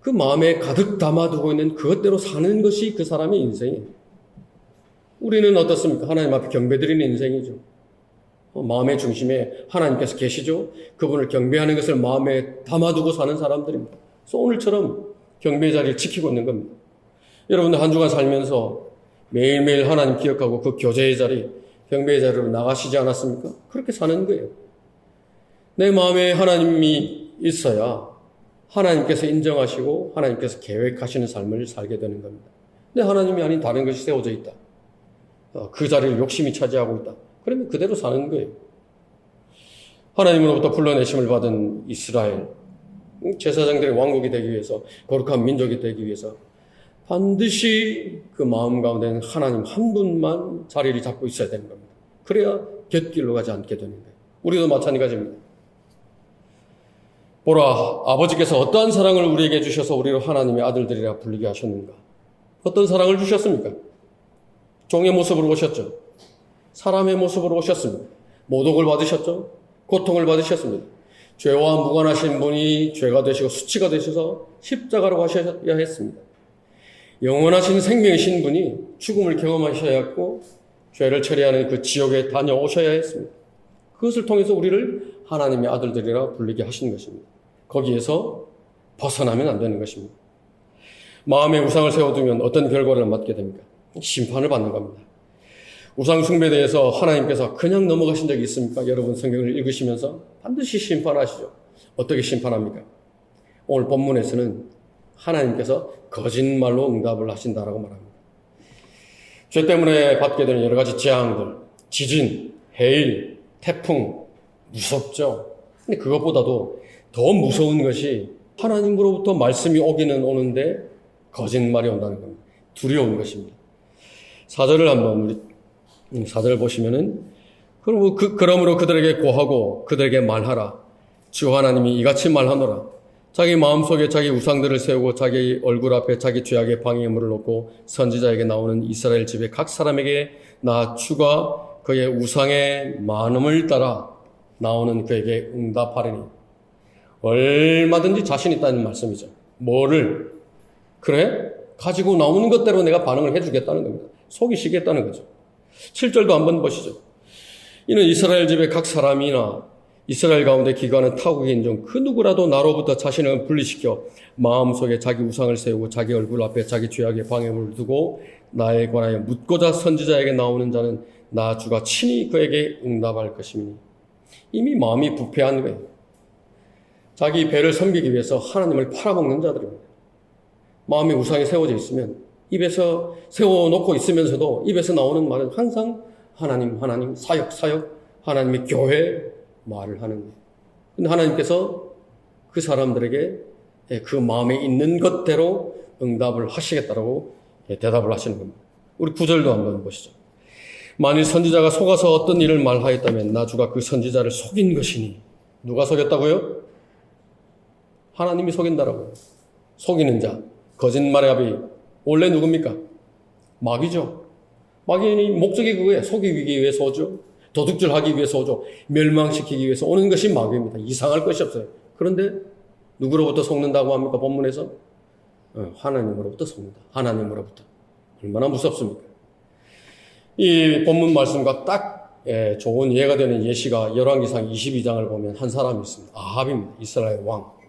그 마음에 가득 담아두고 있는 그것대로 사는 것이 그 사람의 인생이에요. 우리는 어떻습니까? 하나님 앞에 경배드리는 인생이죠. 마음의 중심에 하나님께서 계시죠. 그분을 경배하는 것을 마음에 담아두고 사는 사람들입니다. 그래서 오늘처럼 경배의 자리를 지키고 있는 겁니다. 여러분들 한 주간 살면서 매일매일 하나님 기억하고 그 교제의 자리, 경배의 자리로 나가시지 않았습니까? 그렇게 사는 거예요. 내 마음에 하나님이 있어야 하나님께서 인정하시고 하나님께서 계획하시는 삶을 살게 되는 겁니다. 근데 하나님이 아닌 다른 것이 세워져 있다. 그 자리를 욕심이 차지하고 있다. 그러면 그대로 사는 거예요. 하나님으로부터 불러내심을 받은 이스라엘, 제사장들의 왕국이 되기 위해서, 거룩한 민족이 되기 위해서 반드시 그 마음 가운데는 하나님 한 분만 자리를 잡고 있어야 되는 겁니다. 그래야 곁길로 가지 않게 되는 거예요. 우리도 마찬가지입니다. 보라, 아버지께서 어떠한 사랑을 우리에게 주셔서 우리를 하나님의 아들들이라 불리게 하셨는가? 어떤 사랑을 주셨습니까? 종의 모습으로 오셨죠. 사람의 모습으로 오셨습니다. 모독을 받으셨죠. 고통을 받으셨습니다. 죄와 무관하신 분이 죄가 되시고 수치가 되셔서 십자가로 가셔야 했습니다. 영원하신 생명이신 분이 죽음을 경험하셔야 했고 죄를 처리하는 그 지옥에 다녀오셔야 했습니다. 그것을 통해서 우리를 하나님의 아들들이라 불리게 하신 것입니다. 거기에서 벗어나면 안 되는 것입니다. 마음에 우상을 세워두면 어떤 결과를 맞게 됩니까? 심판을 받는 겁니다. 우상 숭배에 대해서 하나님께서 그냥 넘어가신 적이 있습니까? 여러분 성경을 읽으시면서 반드시 심판하시죠. 어떻게 심판합니까? 오늘 본문에서는 하나님께서 거짓말로 응답을 하신다라고 말합니다. 죄 때문에 받게 되는 여러 가지 재앙들, 지진, 해일, 태풍, 무섭죠. 근데 그것보다도 더 무서운 것이 하나님으로부터 말씀이 오기는 오는데 거짓말이 온다는 겁니다. 두려운 것입니다. 4절을 한번 우리 4절 보시면은 그러므로 그들에게 고하고 그들에게 말하라. 주 하나님이 이같이 말하노라. 자기 마음속에 자기 우상들을 세우고 자기 얼굴 앞에 자기 죄악의 방해물을 놓고 선지자에게 나오는 이스라엘 집의 각 사람에게 나 주가 그의 우상의 많음을 따라 나오는 그에게 응답하리니. 얼마든지 자신 있다는 말씀이죠. 뭐를? 그래? 가지고 나오는 것대로 내가 반응을 해주겠다는 겁니다. 속이시겠다는 거죠. 7절도 한번 보시죠. 이는 이스라엘 집의 각 사람이나 이스라엘 가운데 기거하는 타국인 중 그 누구라도 나로부터 자신을 분리시켜 마음속에 자기 우상을 세우고 자기 얼굴 앞에 자기 죄악의 방해물을 두고 나에 관하여 묻고자 선지자에게 나오는 자는 나 주가 친히 그에게 응답할 것이니. 이미 마음이 부패한 거예요. 자기 배를 섬기기 위해서 하나님을 팔아먹는 자들입니다. 마음에 우상이 세워져 있으면 입에서 세워놓고 있으면서도 입에서 나오는 말은 항상 하나님, 하나님, 사역, 사역, 하나님의 교회 말을 하는 거예요. 근데 하나님께서 그 사람들에게 그 마음에 있는 것대로 응답을 하시겠다라고 대답을 하시는 겁니다. 우리 9절도 한번 보시죠. 만일 선지자가 속아서 어떤 일을 말하였다면 나 주가 그 선지자를 속인 것이니. 누가 속였다고요? 하나님이 속인다라고요. 속이는 자, 거짓말의 아비. 원래 누굽니까? 마귀죠. 마귀의 목적이 그거예요. 속이기 위해서 오죠. 도둑질하기 위해서 오죠. 멸망시키기 위해서 오는 것이 마귀입니다. 이상할 것이 없어요. 그런데 누구로부터 속는다고 합니까? 본문에서 하나님으로부터 속는다. 하나님으로부터. 얼마나 무섭습니까? 이 본문 말씀과 딱 좋은 예가 되는 예시가 열왕기상 22장을 보면 한 사람이 있습니다. 아합입니다. 이스라엘 왕.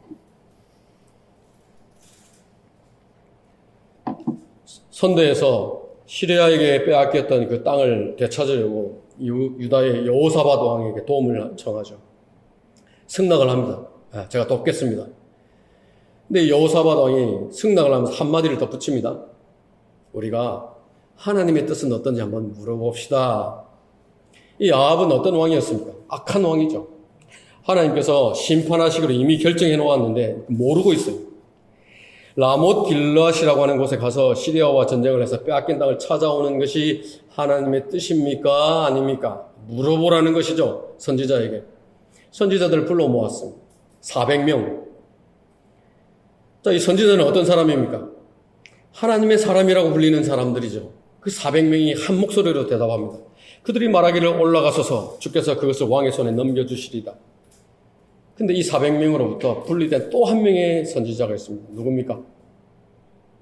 선대에서 시리아에게 빼앗겼던 그 땅을 되찾으려고 유다의 여호사밧 왕에게 도움을 청하죠. 승낙을 합니다. 제가 돕겠습니다. 근데 여호사밧 왕이 승낙을 하면서 한마디를 더 붙입니다. 우리가 하나님의 뜻은 어떤지 한번 물어봅시다. 이 아합은 어떤 왕이었습니까? 악한 왕이죠. 하나님께서 심판하시기로 이미 결정해 놓았는데 모르고 있어요. 라못 길르앗이라고 하는 곳에 가서 시리아와 전쟁을 해서 빼앗긴 땅을 찾아오는 것이 하나님의 뜻입니까? 아닙니까? 물어보라는 것이죠. 선지자에게. 선지자들을 불러 모았습니다. 400명. 자, 이 선지자는 어떤 사람입니까? 하나님의 사람이라고 불리는 사람들이죠. 그 400명이 한 목소리로 대답합니다. 그들이 말하기를 올라가소서 주께서 그것을 왕의 손에 넘겨주시리다. 근데 이 400명으로부터 분리된 또 한 명의 선지자가 있습니다. 누굽니까?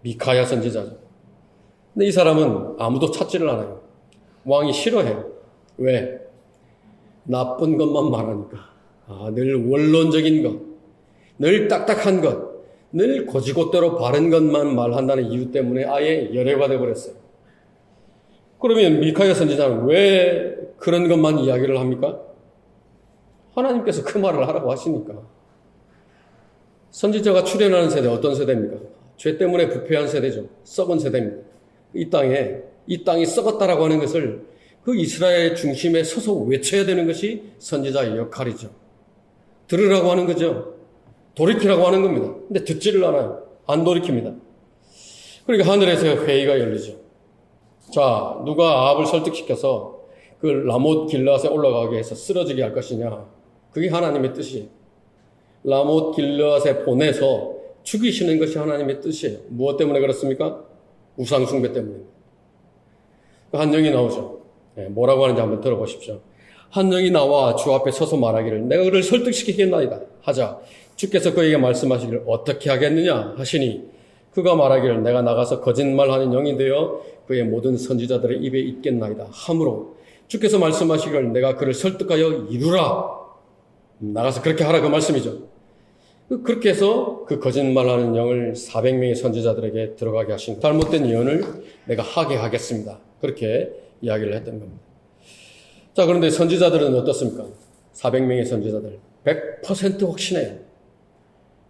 미카야 선지자죠. 근데 이 사람은 아무도 찾지를 않아요. 왕이 싫어해요. 왜? 나쁜 것만 말하니까. 늘 원론적인 것, 늘 딱딱한 것, 늘 고지고대로 바른 것만 말한다는 이유 때문에 아예 열애가 되어버렸어요. 그러면 미카야 선지자는 왜 그런 것만 이야기를 합니까? 하나님께서 그 말을 하라고 하시니까. 선지자가 출현하는 세대 어떤 세대입니까? 죄 때문에 부패한 세대죠. 썩은 세대입니다. 이 땅이 썩었다라고 하는 것을 그 이스라엘 중심에 서서 외쳐야 되는 것이 선지자의 역할이죠. 들으라고 하는 거죠. 돌이키라고 하는 겁니다. 근데 듣지를 않아요. 안 돌이킵니다. 그러니까 하늘에서 회의가 열리죠. 자, 누가 아합을 설득시켜서 그 라못 길르앗에 올라가게 해서 쓰러지게 할 것이냐. 그게 하나님의 뜻이에요. 라못 길르앗에 보내서 죽이시는 것이 하나님의 뜻이에요. 무엇 때문에 그렇습니까? 우상 숭배 때문입니다. 한 영이 나오죠. 뭐라고 하는지 한번 들어보십시오. 한 영이 나와 주 앞에 서서 말하기를 내가 그를 설득시키겠나이다 하자 주께서 그에게 말씀하시기를 어떻게 하겠느냐 하시니 그가 말하기를 내가 나가서 거짓말하는 영이 되어 그의 모든 선지자들의 입에 있겠나이다 하므로 주께서 말씀하시기를 내가 그를 설득하여 이루라. 나가서 그렇게 하라 그 말씀이죠. 그렇게 해서 그 거짓말하는 영을 400명의 선지자들에게 들어가게 하신 잘못된 예언을 내가 하게 하겠습니다. 그렇게 이야기를 했던 겁니다. 자, 그런데 선지자들은 어떻습니까? 400명의 선지자들 100% 확신해요.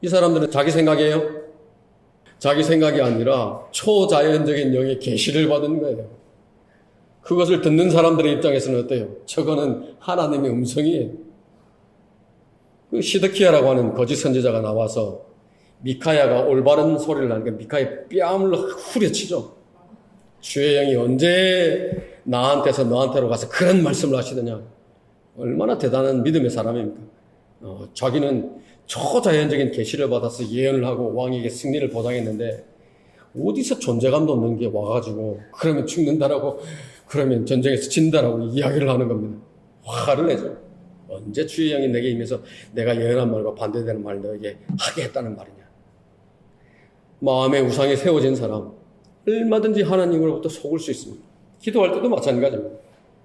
이 사람들은 자기 생각이에요? 자기 생각이 아니라 초자연적인 영의 계시를 받은 거예요. 그것을 듣는 사람들의 입장에서는 어때요? 저거는 하나님의 음성이에요. 그 시드키야라고 하는 거짓 선지자가 나와서 미카야가 올바른 소리를 하니까 미카야의 뺨을 후려치죠. 주의 영이 언제 나한테서 너한테로 가서 그런 말씀을 하시더냐. 얼마나 대단한 믿음의 사람입니까? 자기는 초자연적인 계시를 받아서 예언을 하고 왕에게 승리를 보장했는데 어디서 존재감도 없는 게 와가지고 그러면 죽는다라고 그러면 전쟁에서 진다라고 이야기를 하는 겁니다. 화를 내죠. 언제 주의 영이 내게 임해서 내가 예언한 말과 반대되는 말을 너에게 하게 했다는 말이냐. 마음에 우상이 세워진 사람 얼마든지 하나님으로부터 속을 수 있습니다. 기도할 때도 마찬가지입니다.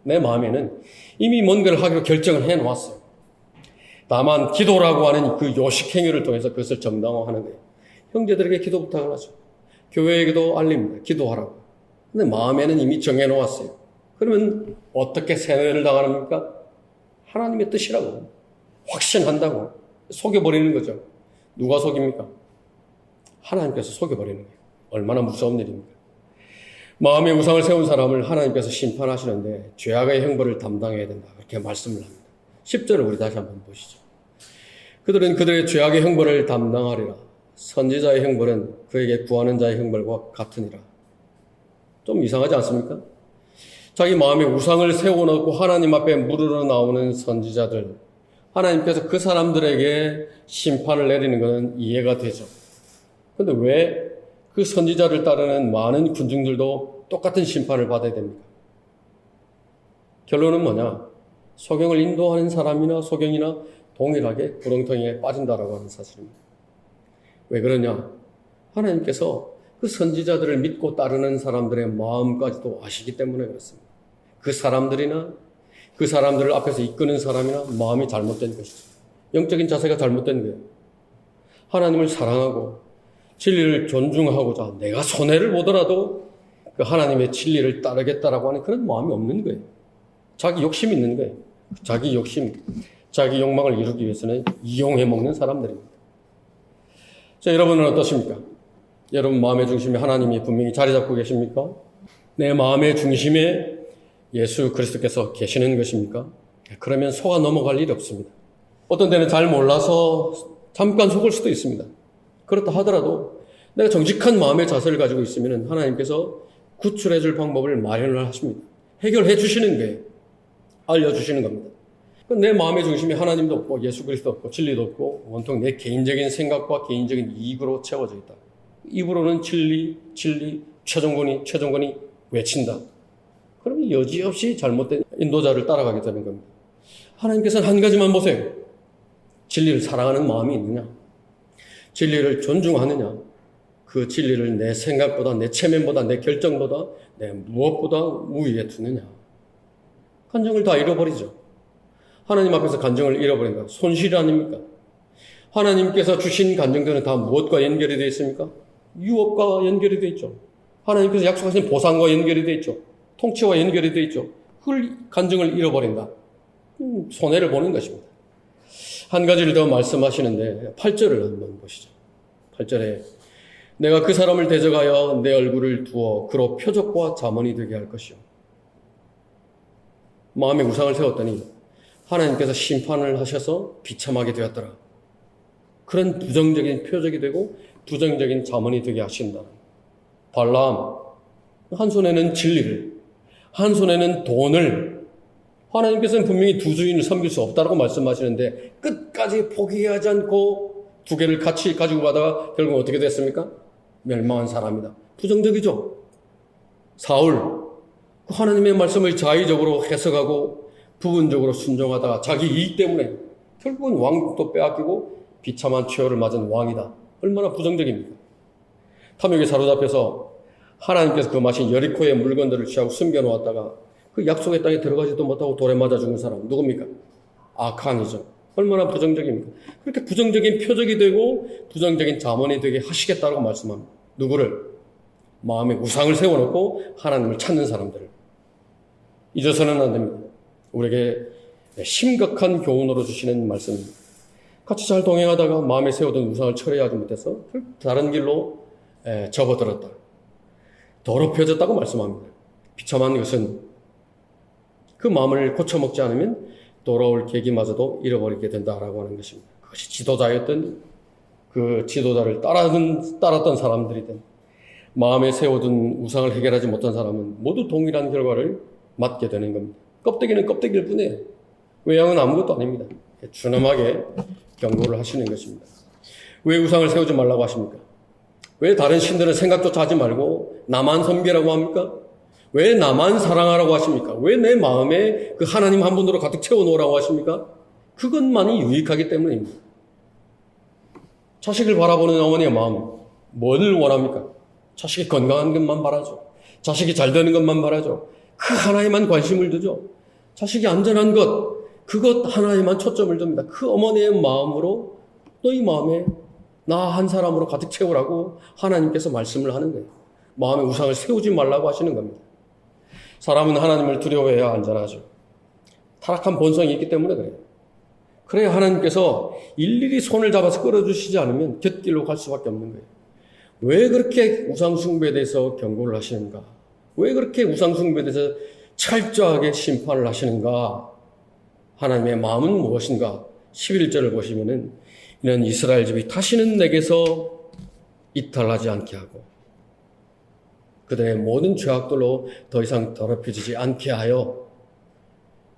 내 마음에는 이미 뭔가를 하기로 결정을 해놓았어요. 다만 기도라고 하는 그 요식 행위를 통해서 그것을 정당화하는 거예요. 형제들에게 기도 부탁을 하죠. 교회에게도 알립니다. 기도하라고. 근데 마음에는 이미 정해놓았어요. 그러면 어떻게 세뇌를 당하는겁니까? 하나님의 뜻이라고. 확신한다고. 속여버리는 거죠. 누가 속입니까? 하나님께서 속여버리는 거예요. 얼마나 무서운 일입니까? 마음에 우상을 세운 사람을 하나님께서 심판하시는데 죄악의 형벌을 담당해야 된다. 그렇게 말씀을 합니다. 10절을 우리 다시 한번 보시죠. 그들은 그들의 죄악의 형벌을 담당하리라. 선지자의 형벌은 그에게 구하는 자의 형벌과 같으니라. 좀 이상하지 않습니까? 자기 마음에 우상을 세워놓고 하나님 앞에 물으러 나오는 선지자들, 하나님께서 그 사람들에게 심판을 내리는 것은 이해가 되죠. 그런데 왜 그 선지자를 따르는 많은 군중들도 똑같은 심판을 받아야 됩니까? 결론은 뭐냐? 소경을 인도하는 사람이나 소경이나 동일하게 구렁텅이에 빠진다라고 하는 사실입니다. 왜 그러냐? 하나님께서 그 선지자들을 믿고 따르는 사람들의 마음까지도 아시기 때문에 그렇습니다. 그 사람들이나 그 사람들을 앞에서 이끄는 사람이나 마음이 잘못된 것이죠. 영적인 자세가 잘못된 거예요. 하나님을 사랑하고 진리를 존중하고자 내가 손해를 보더라도 그 하나님의 진리를 따르겠다라고 하는 그런 마음이 없는 거예요. 자기 욕심이 있는 거예요. 자기 욕심, 자기 욕망을 이루기 위해서는 이용해 먹는 사람들입니다. 자, 여러분은 어떠십니까? 여러분 마음의 중심에 하나님이 분명히 자리 잡고 계십니까? 내 마음의 중심에 예수 그리스도께서 계시는 것입니까? 그러면 속아 넘어갈 일이 없습니다. 어떤 때는 잘 몰라서 잠깐 속을 수도 있습니다. 그렇다 하더라도 내가 정직한 마음의 자세를 가지고 있으면 하나님께서 구출해 줄 방법을 마련을 하십니다. 해결해 주시는 거예요. 알려주시는 겁니다. 내 마음의 중심에 하나님도 없고 예수 그리스도 없고 진리도 없고 온통 내 개인적인 생각과 개인적인 이익으로 채워져 있다. 입으로는 진리, 최종권이 외친다. 그러면 여지없이 잘못된 인도자를 따라가게 되는 겁니다. 하나님께서는 한 가지만 보세요. 진리를 사랑하는 마음이 있느냐? 진리를 존중하느냐? 그 진리를 내 생각보다, 내 체면보다, 내 결정보다, 내 무엇보다 우위에 두느냐? 간정을 다 잃어버리죠. 하나님 앞에서 간정을 잃어버린다. 손실 아닙니까? 하나님께서 주신 간정들은 다 무엇과 연결이 되어 있습니까? 유업과 연결이 되어 있죠. 하나님께서 약속하신 보상과 연결이 되어 있죠. 통치와 연결이 되어 있죠. 그걸 간정을 잃어버린다. 손해를 보는 것입니다. 한 가지를 더 말씀하시는데 8절을 한번 보시죠. 8절에 내가 그 사람을 대적하여 내 얼굴을 두어 그로 표적과 자문이 되게 할 것이요. 마음에 우상을 세웠더니 하나님께서 심판을 하셔서 비참하게 되었더라. 그런 부정적인 표적이 되고 부정적인 자문이 되게 하신다. 발람, 한 손에는 진리를, 한 손에는 돈을, 하나님께서는 분명히 두 주인을 섬길 수 없다고 말씀하시는데 끝까지 포기하지 않고 두 개를 같이 가지고 가다가 결국 어떻게 됐습니까? 멸망한 사람이다. 부정적이죠. 사울, 하나님의 말씀을 자의적으로 해석하고 부분적으로 순종하다가 자기 이익 때문에 결국은 왕국도 빼앗기고 비참한 최후를 맞은 왕이다. 얼마나 부정적입니까? 탐욕에 사로잡혀서 하나님께서 금하신 여리코의 물건들을 취하고 숨겨놓았다가 그 약속의 땅에 들어가지도 못하고 돌에 맞아 죽은 사람 누굽니까? 아칸이죠. 얼마나 부정적입니까? 그렇게 부정적인 표적이 되고 부정적인 자문이 되게 하시겠다고 말씀합니다. 누구를? 마음에 우상을 세워놓고 하나님을 찾는 사람들을. 잊어서는 안 됩니다. 우리에게 심각한 교훈으로 주시는 말씀입니다. 같이 잘 동행하다가 마음에 세우던 우상을 철회하지 못해서 다른 길로 접어들었다. 더럽혀졌다고 말씀합니다. 비참한 것은 그 마음을 고쳐먹지 않으면 돌아올 계기마저도 잃어버리게 된다라고 하는 것입니다. 그것이 지도자였던 그 지도자를 따랐던 사람들이든 마음에 세워둔 우상을 해결하지 못한 사람은 모두 동일한 결과를 맞게 되는 겁니다. 껍데기는 껍데기일 뿐이에요. 외양은 아무것도 아닙니다. 준엄하게 경고를 하시는 것입니다. 왜 우상을 세우지 말라고 하십니까? 왜 다른 신들은 생각조차 하지 말고 나만 섬기라고 합니까? 왜 나만 사랑하라고 하십니까? 왜 내 마음에 그 하나님 한 분으로 가득 채워놓으라고 하십니까? 그것만이 유익하기 때문입니다. 자식을 바라보는 어머니의 마음, 뭘 원합니까? 자식이 건강한 것만 바라죠. 자식이 잘 되는 것만 바라죠. 그 하나에만 관심을 두죠. 자식이 안전한 것, 그것 하나에만 초점을 둡니다. 그 어머니의 마음으로 너희 마음에 나 한 사람으로 가득 채우라고 하나님께서 말씀을 하는 거예요. 마음에 우상을 세우지 말라고 하시는 겁니다. 사람은 하나님을 두려워해야 안전하죠. 타락한 본성이 있기 때문에 그래요. 그래야 하나님께서 일일이 손을 잡아서 끌어주시지 않으면 곁길로 갈 수밖에 없는 거예요. 왜 그렇게 우상숭배에 대해서 경고를 하시는가? 왜 그렇게 우상숭배에 대해서 철저하게 심판을 하시는가? 하나님의 마음은 무엇인가? 11절을 보시면은 이는 이스라엘 집이 다시는 내게서 이탈하지 않게 하고 그들의 모든 죄악들로 더 이상 더럽혀지지 않게 하여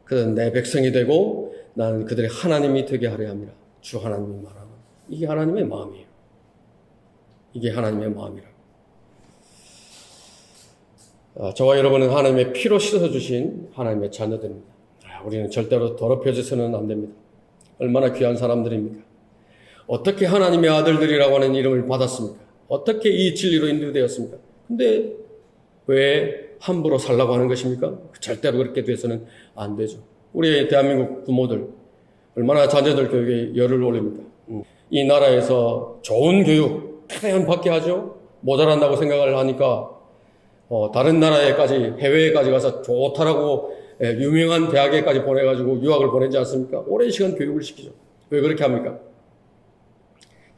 그들은 내 백성이 되고 나는 그들의 하나님이 되게 하려 함이라. 주 하나님이 말하는 이게 하나님의 마음이에요. 이게 하나님의 마음이라. 저와 여러분은 하나님의 피로 씻어주신 하나님의 자녀들입니다. 우리는 절대로 더럽혀져서는 안 됩니다. 얼마나 귀한 사람들입니까? 어떻게 하나님의 아들들이라고 하는 이름을 받았습니까? 어떻게 이 진리로 인도되었습니까? 근데 왜 함부로 살라고 하는 것입니까? 절대로 그렇게 돼서는 안 되죠. 우리 대한민국 부모들 얼마나 자녀들 교육에 열을 올립니까? 이 나라에서 좋은 교육 최대한 받게 하죠. 모자란다고 생각을 하니까 다른 나라에까지 해외에까지 가서 좋다라고 유명한 대학에까지 보내가지고 유학을 보내지 않습니까? 오랜 시간 교육을 시키죠. 왜 그렇게 합니까?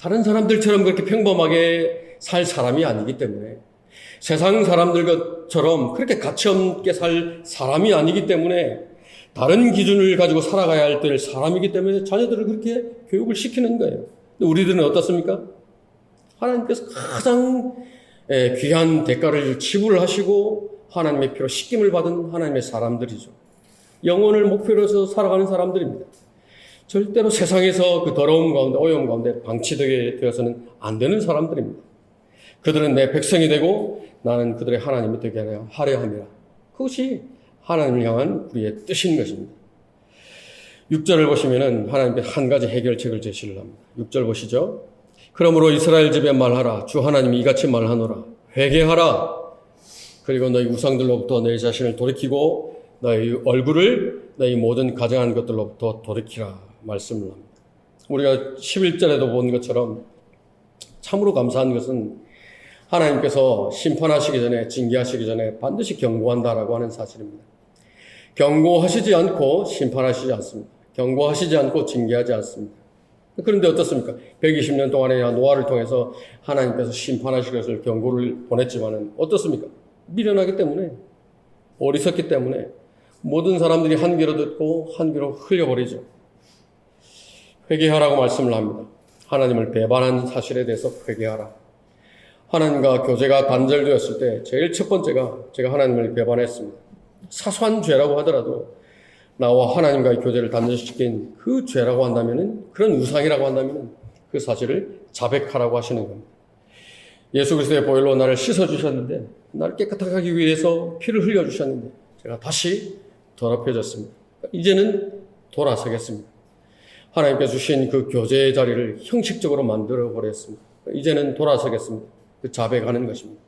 다른 사람들처럼 그렇게 평범하게 살 사람이 아니기 때문에 세상 사람들처럼 그렇게 가치없게 살 사람이 아니기 때문에 다른 기준을 가지고 살아가야 할 때 사람이기 때문에 자녀들을 그렇게 교육을 시키는 거예요. 근데 우리들은 어떻습니까? 하나님께서 가장 귀한 대가를 지불하시고 하나님의 피로 씻김을 받은 하나님의 사람들이죠. 영혼을 목표로 해서 살아가는 사람들입니다. 절대로 세상에서 그 더러움 가운데 오염 가운데 방치되게 되어서는 안 되는 사람들입니다. 그들은 내 백성이 되고 나는 그들의 하나님이 되게 하려 함이라. 그것이 하나님을 향한 우리의 뜻인 것입니다. 6절을 보시면은 하나님께서 한 가지 해결책을 제시를 합니다. 6절 보시죠. 그러므로 이스라엘 집에 말하라. 주 하나님이 이같이 말하노라. 회개하라. 그리고 너희 우상들로부터 너희 자신을 돌이키고 너희 얼굴을 너희 모든 가정한 것들로부터 돌이키라 말씀을 합니다. 우리가 11절에도 본 것처럼 참으로 감사한 것은 하나님께서 심판하시기 전에 징계하시기 전에 반드시 경고한다라고 하는 사실입니다. 경고하시지 않고 심판하시지 않습니다. 경고하시지 않고 징계하지 않습니다. 그런데 어떻습니까? 120년 동안의 노아를 통해서 하나님께서 심판하실 것을 경고를 보냈지만은 어떻습니까? 미련하기 때문에 어리석기 때문에 모든 사람들이 한 귀로 듣고 한 귀로 흘려버리죠. 회개하라고 말씀을 합니다. 하나님을 배반한 사실에 대해서 회개하라. 하나님과 교제가 단절되었을 때 제일 첫 번째가 제가 하나님을 배반했습니다. 사소한 죄라고 하더라도 나와 하나님과의 교제를 단절시킨 그 죄라고 한다면은, 그런 우상이라고 한다면은 그 사실을 자백하라고 하시는 겁니다. 예수 그리스도의 보혈로 나를 씻어주셨는데, 나를 깨끗하게 하기 위해서 피를 흘려주셨는데 제가 다시 더럽혀졌습니다. 이제는 돌아서겠습니다. 하나님께서 주신 그 교제의 자리를 형식적으로 만들어 버렸습니다. 이제는 돌아서겠습니다. 그 자백하는 것입니다.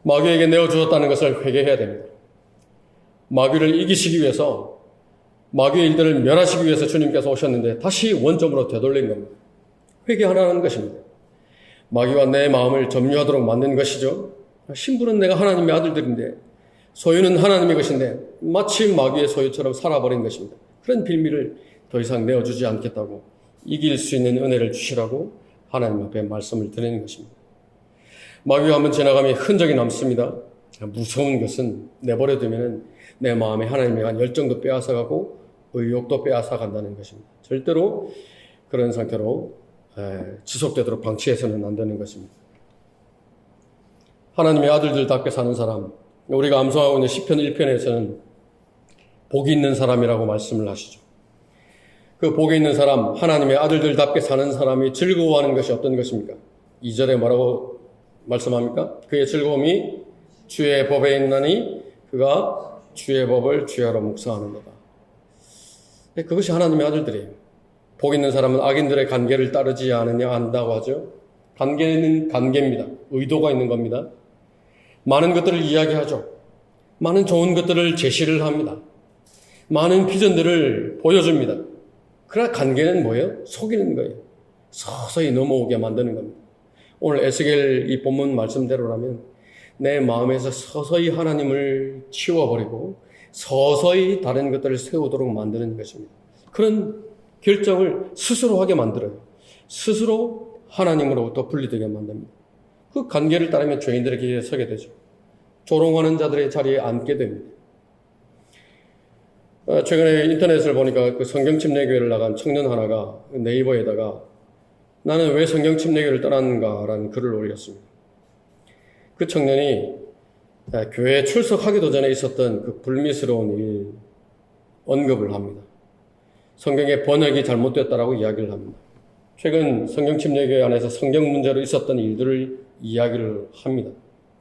마귀에게 내어주었다는 것을 회개해야 됩니다. 마귀를 이기시기 위해서, 마귀의 일들을 멸하시기 위해서 주님께서 오셨는데 다시 원점으로 되돌린 겁니다. 회개하라는 것입니다. 마귀와 내 마음을 점유하도록 만든 것이죠. 신부는 내가 하나님의 아들들인데, 소유는 하나님의 것인데 마치 마귀의 소유처럼 살아버린 것입니다. 그런 빌미를 더 이상 내어주지 않겠다고, 이길 수 있는 은혜를 주시라고 하나님 앞에 말씀을 드리는 것입니다. 마귀가 한번 지나가면 흔적이 남습니다. 무서운 것은 내버려두면 내 마음에 하나님에 대한 열정도 빼앗아가고 의욕도 빼앗아간다는 것입니다. 절대로 그런 상태로 지속되도록 방치해서는 안 되는 것입니다. 하나님의 아들들답게 사는 사람, 우리가 암송하고 있는 시편 1편에서는 복이 있는 사람이라고 말씀을 하시죠. 그 복이 있는 사람, 하나님의 아들들답게 사는 사람이 즐거워하는 것이 어떤 것입니까? 2절에 뭐라고 말씀합니까? 그의 즐거움이 주의 법에 있나니 그가 주의 법을 주야로 묵상하는도다. 그것이 하나님의 아들들이에요. 복 있는 사람은 악인들의 관계를 따르지 않느냐 한다고 하죠. 관계는 관계입니다. 의도가 있는 겁니다. 많은 것들을 이야기하죠. 많은 좋은 것들을 제시를 합니다. 많은 비전들을 보여줍니다. 그러나 관계는 뭐예요? 속이는 거예요. 서서히 넘어오게 만드는 겁니다. 오늘 에스겔 이 본문 말씀대로라면 내 마음에서 서서히 하나님을 치워버리고 서서히 다른 것들을 세우도록 만드는 것입니다. 그런 결정을 스스로 하게 만들어요. 스스로 하나님으로부터 분리되게 만듭니다. 그 관계를 따르면 죄인들의 길에 서게 되죠. 조롱하는 자들의 자리에 앉게 됩니다. 최근에 인터넷을 보니까 그 성경침례교회를 나간 청년 하나가 네이버에다가 나는 왜 성경침례교회를 떠났는가라는 글을 올렸습니다. 그 청년이 교회에 출석하기도 전에 있었던 그 불미스러운 일 언급을 합니다. 성경의 번역이 잘못됐다라고 이야기를 합니다. 최근 성경침례교회 안에서 성경 문제로 있었던 일들을 이야기를 합니다.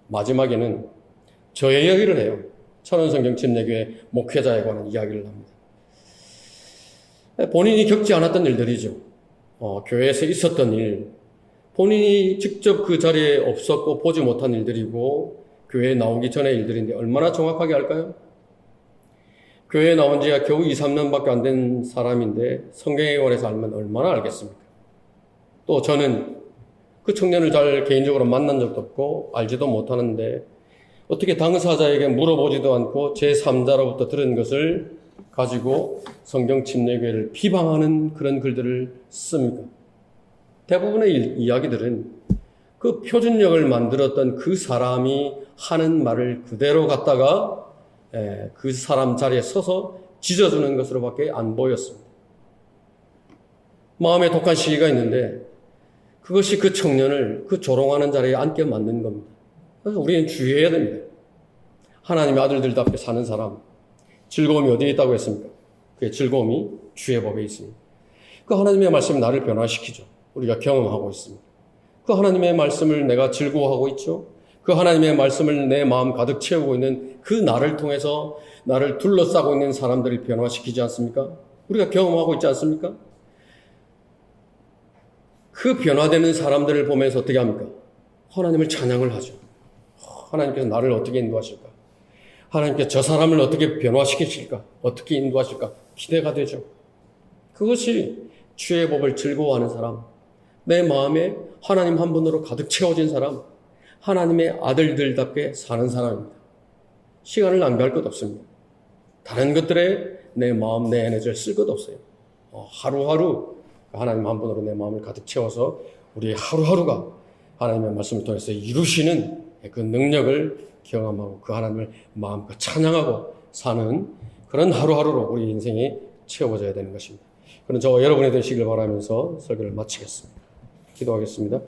마지막에는 저의 이야기를 해요. 천원성경침례교회 목회자에 관한 이야기를 합니다. 본인이 겪지 않았던 일들이죠. 교회에서 있었던 일, 본인이 직접 그 자리에 없었고 보지 못한 일들이고 교회에 나오기 전의 일들인데 얼마나 정확하게 알까요? 교회에 나온 지가 겨우 2, 3년밖에 안 된 사람인데 성경에 관해서 알면 얼마나 알겠습니까? 또 저는 그 청년을 잘 개인적으로 만난 적도 없고 알지도 못하는데 어떻게 당사자에게 물어보지도 않고 제3자로부터 들은 것을 가지고 성경침례교회를 비방하는 그런 글들을 씁니까? 대부분의 이야기들은 그 표준력을 만들었던 그 사람이 하는 말을 그대로 갖다가 그 사람 자리에 서서 짖어주는 것으로밖에 안 보였습니다. 마음에 독한 시기가 있는데 그것이 그 청년을 그 조롱하는 자리에 앉게 만든 겁니다. 그래서 우리는 주의해야 됩니다. 하나님의 아들들답게 사는 사람, 즐거움이 어디에 있다고 했습니까? 그의 즐거움이 주의 법에 있습니다. 그 하나님의 말씀이 나를 변화시키죠. 우리가 경험하고 있습니다. 그 하나님의 말씀을 내가 즐거워하고 있죠. 그 하나님의 말씀을 내 마음 가득 채우고 있는 그 나를 통해서 나를 둘러싸고 있는 사람들을 변화시키지 않습니까? 우리가 경험하고 있지 않습니까? 그 변화되는 사람들을 보면서 어떻게 합니까? 하나님을 찬양을 하죠. 하나님께서 나를 어떻게 인도하실까? 하나님께서 저 사람을 어떻게 변화시키실까? 어떻게 인도하실까? 기대가 되죠. 그것이 주의 법을 즐거워하는 사람, 내 마음에 하나님 한 분으로 가득 채워진 사람, 하나님의 아들들답게 사는 사람입니다. 시간을 낭비할 것 없습니다. 다른 것들에 내 마음, 내 에너지를 쓸 것 없어요. 하루하루 하나님 한 분으로 내 마음을 가득 채워서 우리의 하루하루가 하나님의 말씀을 통해서 이루시는 그 능력을 경험하고 그 하나님을 마음껏 찬양하고 사는 그런 하루하루로 우리 인생이 채워져야 되는 것입니다. 그런 저와 여러분이 되시길 바라면서 설교를 마치겠습니다. 기도하겠습니다.